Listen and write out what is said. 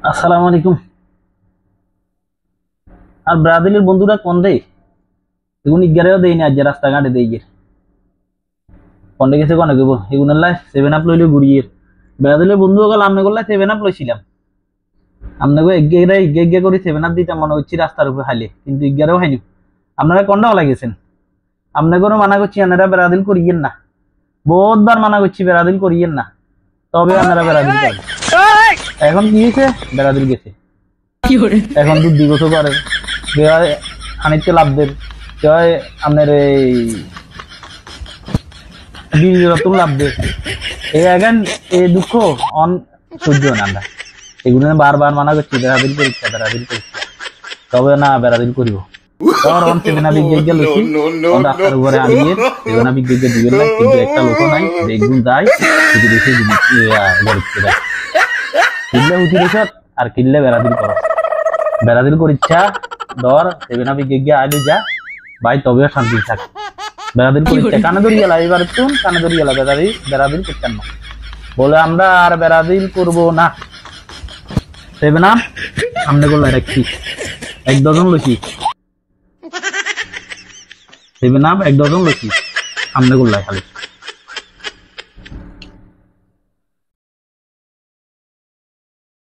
আসসালামু আলাইকুম। আর ব্রাজিলের বন্ধুরা কোন দেয় এগুন ইগারেও দেয় না, আজ রাস্তাঘাটে দেয় গিয়ে কোনটা গেছে কোনে গেব এগুন লাই 7 আপ লইলে ঘুরিয়ে। ব্রাজিলের বন্ধু গেল আমনে করলে 7 আপ লইছিলাম, আমনে গো এগে করে 7 আপ দিতাম মনে হচ্ছে রাস্তার উপরে হাইলে, কিন্তু ইগারেও হাইনি। আপনারা কোনটা হলা গেছেন? আমনে কোনো মানা করছি আপনারা ব্রাজিল করিয়েন না, বহুতবার মানা করছি ব্রাজিল করিয়েন না, তবে আপনারা ব্রাজিল করেন। এখন কি হয়েছে? ব্রাজিল গেছে, এখন তো 2 বছর পরে খানিকটা লাভ দেন, আপনার এই রতন লাভ দেন, এই এখন এই দুঃখ অন সহ্য না। আমরা এগুলো বারবার মানা করছি ব্রাজিল পরীক্ষা, তবে না ব্রাজিল করিব। রাস্তার উপরে আনিয়ে সেভেনা বিজ্ঞান দিবেন না, কিন্তু একটা লোক নাই দেখুন যায় কিনলে উঠি রেছ আর কিনলে ব্রাজিল কর, ব্রাজিল কর ইচ্ছা ধর সেভেনা বিজ্ঞান আইলে যা ভাই, তবে শান্তি থাক। ব্রাজিল কর ইচ্ছা কানে ধরিয়ে এলা, এবার তুন কানে ধরিয়ে এলা ব্রাজিল করতেন না বলে আমরা আর ব্রাজিল করবো না। সেভেনা সামনে করলো রাখছি 1 ডজন লইছি, 7 আপ 1 ডজন লইছি সামনে করলাই খালি।